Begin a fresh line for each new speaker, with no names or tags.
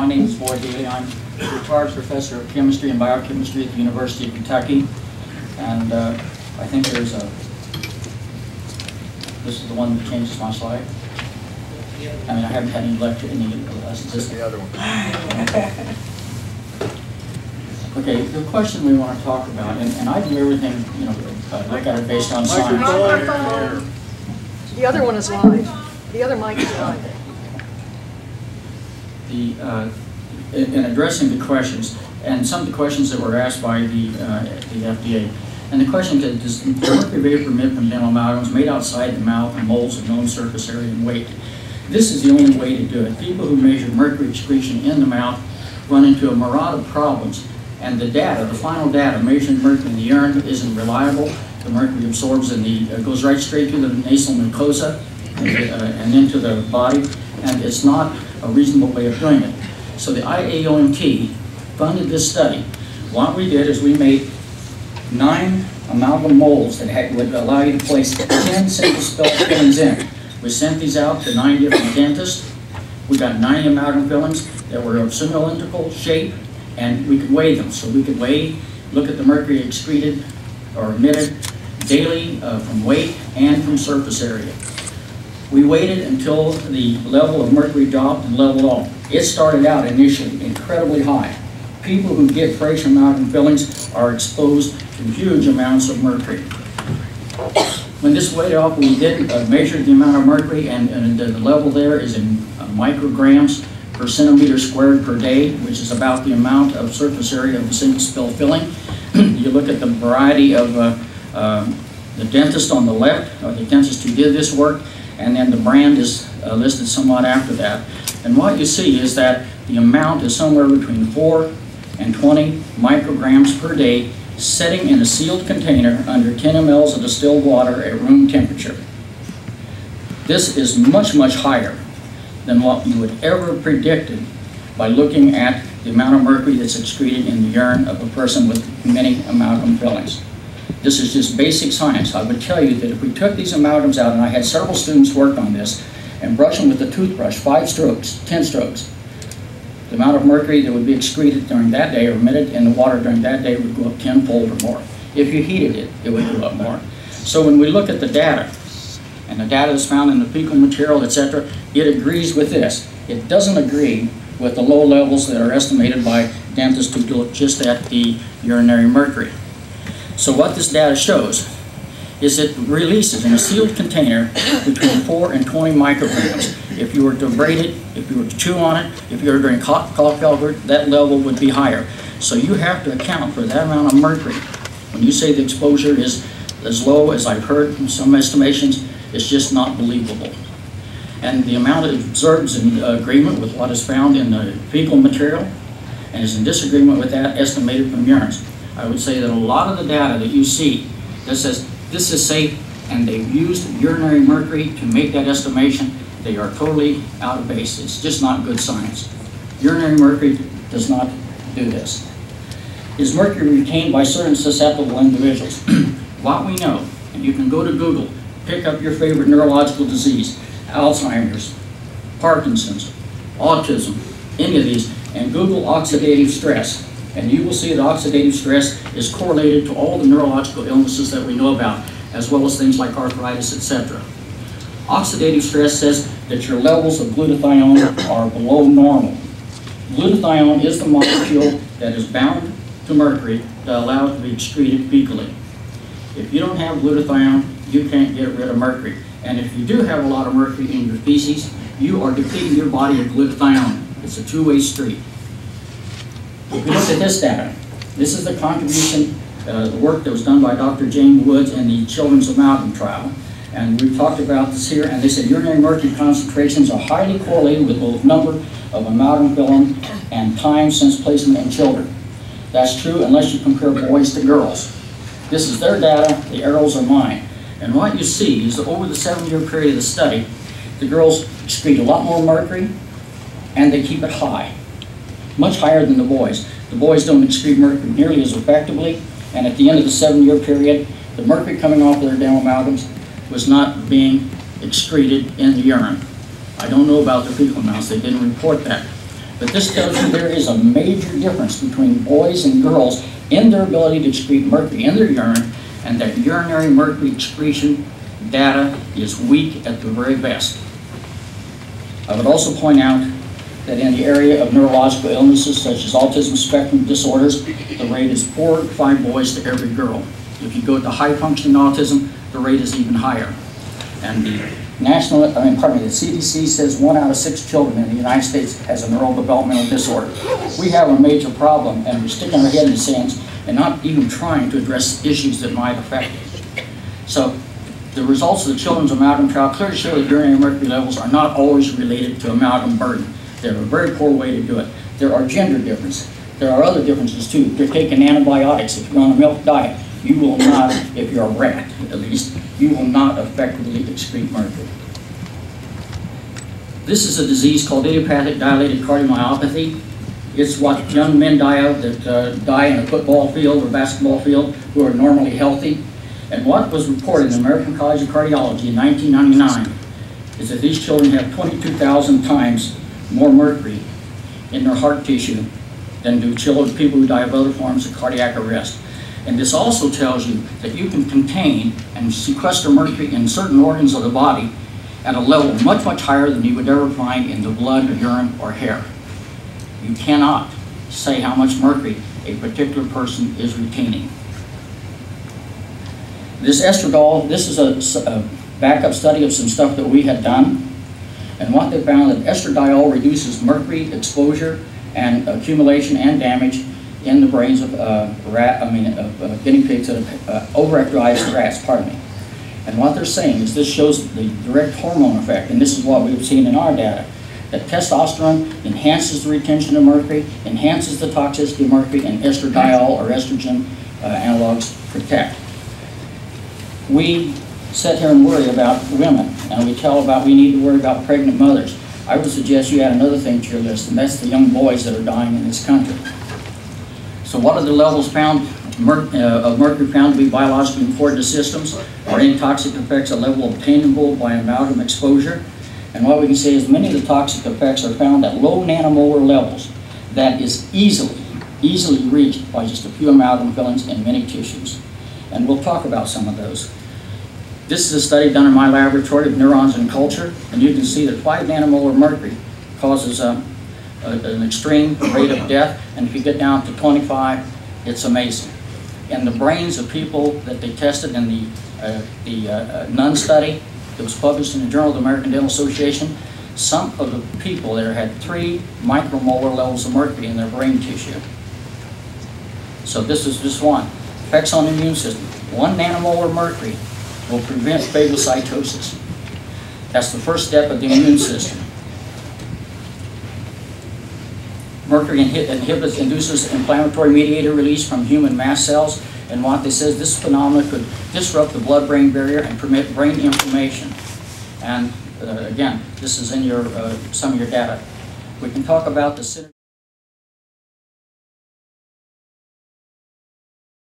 My name is Boyd Daly. I'm a retired professor of chemistry and biochemistry at the University of Kentucky. And I think there's a, this is the one that changes my slide. I mean, I haven't had any lecture, any lessons.
Just the other one.
Okay, the question we want to talk about, and I do everything, you know, look at it based on science.
The other one is live. The other mic is live.
In addressing the questions, and some of the questions that were asked by the FDA, and the question that does mercury vapor emit from dental amalgams made outside the mouth and molds of known surface area and weight. This is the only way to do it. People who measure mercury excretion in the mouth run into a myriad of problems, and the data, the final data measuring mercury in the urine isn't reliable. The mercury absorbs in the, goes right straight through the nasal mucosa and into the body, and it's not a reasonable way of doing it. So the IAOMT funded this study. What we did is we made 9 amalgam molds that would allow you to place 10 single-spell fillings in. We sent these out to 9 different dentists. We got 90 amalgam fillings that were of cylindrical shape, and we could weigh them. So we could weigh, look at the mercury excreted or emitted daily from weight and from surface area. We waited until the level of mercury dropped and leveled off. It started out initially incredibly high. People who get fresh amalgam fillings are exposed to huge amounts of mercury. When this weighed off, we did measure the amount of mercury, and the level there is in micrograms per centimeter squared per day, which is about the amount of surface area of a single spill filling. You look at the variety of the dentist on the left, or the dentist who did this work, and then the brand is listed somewhat after that. And what you see is that the amount is somewhere between 4 and 20 micrograms per day, setting in a sealed container under 10 mLs of distilled water at room temperature. This is much, much higher than what you would ever have predicted by looking at the amount of mercury that's excreted in the urine of a person with many amalgam fillings. This is just basic science. I would tell you that if we took these amalgams out, and I had several students work on this, and brush them with a toothbrush, 5 strokes, 10 strokes, the amount of mercury that would be excreted during that day or emitted in the water during that day would go up 10-fold or more. If you heated it, it would go up more. So when we look at the data, and the data is found in the fecal material, etc., it agrees with this. It doesn't agree with the low levels that are estimated by dentists who look just at the urinary mercury. So what this data shows is it releases in a sealed container between 4 and 20 micrograms. If you were to abrade it, if you were to chew on it, if you were doing cough cover, that level would be higher. So you have to account for that amount of mercury. When you say the exposure is as low as I've heard from some estimations, it's just not believable. And the amount it observes in agreement with what is found in the fecal material and is in disagreement with that estimated from urines. I would say that a lot of the data that you see that says this is safe and they've used urinary mercury to make that estimation, they are totally out of base. It's just not good science. Urinary mercury does not do this. Is mercury retained by certain susceptible individuals? What we know, and you can go to Google, pick up your favorite neurological disease, Alzheimer's, Parkinson's, autism, any of these, and Google oxidative stress. And you will see that oxidative stress is correlated to all the neurological illnesses that we know about, as well as things like arthritis, etc. Oxidative stress says that your levels of glutathione are below normal. Glutathione is the molecule that is bound to mercury to allow it to be excreted fecally. If you don't have glutathione, you can't get rid of mercury. And if you do have a lot of mercury in your feces, you are depleting your body of glutathione. It's a two-way street. If you look at this data, this is the contribution, the work that was done by Dr. Jane Woods in the children's amalgam trial. And we've talked about this here, and they said urinary mercury concentrations are highly correlated with both number of amalgam filling and time since placement in children. That's true unless you compare boys to girls. This is their data, the arrows are mine. And what you see is that over the 7-year period of the study, the girls excrete a lot more mercury, and they keep it high. Much higher than the boys. The boys don't excrete mercury nearly as effectively, and at the end of the 7-year period, the mercury coming off of their dental amalgams was not being excreted in the urine. I don't know about the fecal amounts, they didn't report that. But this tells you there is a major difference between boys and girls in their ability to excrete mercury in their urine, and that urinary mercury excretion data is weak at the very best. I would also point out that in the area of neurological illnesses such as autism spectrum disorders, the rate is 4 to 5 boys to every girl. If you go to high functioning autism, the rate is even higher. And the the CDC says 1 out of 6 children in the United States has a neurodevelopmental disorder. We have a major problem, and we're sticking our head in the sands and not even trying to address issues that might affect it. So the results of the children's amalgam trial clearly show that urinary mercury levels are not always related to amalgam burden. They're a very poor way to do it. There are gender differences. There are other differences too. If you're taking antibiotics, if you're on a milk diet, you will not, if you're a rat at least, you will not effectively excrete mercury. This is a disease called idiopathic dilated cardiomyopathy. It's what young men die of that die in a football field or basketball field who are normally healthy. And what was reported in the American College of Cardiology in 1999 is that these children have 22,000 times more mercury in their heart tissue than do people who die of other forms of cardiac arrest. And this also tells you that you can contain and sequester mercury in certain organs of the body at a level much, much higher than you would ever find in the blood, urine, or hair. You cannot say how much mercury a particular person is retaining. This estradiol, this is a backup study of some stuff that we had done. And what they found that estradiol reduces mercury exposure and accumulation and damage in the brains of guinea pigs that have overactivized rats, pardon me. And what they're saying is this shows the direct hormone effect, and this is what we've seen in our data, that testosterone enhances the retention of mercury, enhances the toxicity of mercury, and estradiol or estrogen analogs protect. We sit here and worry about women, and we need to worry about pregnant mothers. I would suggest you add another thing to your list, and that's the young boys that are dying in this country. So what are the levels found of mercury found to be biologically important to systems? Are any toxic effects a level obtainable by amalgam exposure? And what we can say is many of the toxic effects are found at low nanomolar levels that is easily reached by just a few amalgam fillings in many tissues. And we'll talk about some of those. This is a study done in my laboratory of neurons and culture, and you can see that 5 nanomolar mercury causes an extreme rate of death, and if you get down to 25, it's amazing. In the brains of people that they tested in the nun study that was published in the Journal of the American Dental Association, some of the people there had 3 micromolar levels of mercury in their brain tissue. So this is just one. Effects on the immune system. 1 nanomolar mercury will prevent phagocytosis. That's the first step of the immune system. Mercury induces inflammatory mediator release from human mast cells, and what they says, this phenomenon could disrupt the blood-brain barrier and permit brain inflammation. And again, this is in your some of your data. We can talk about the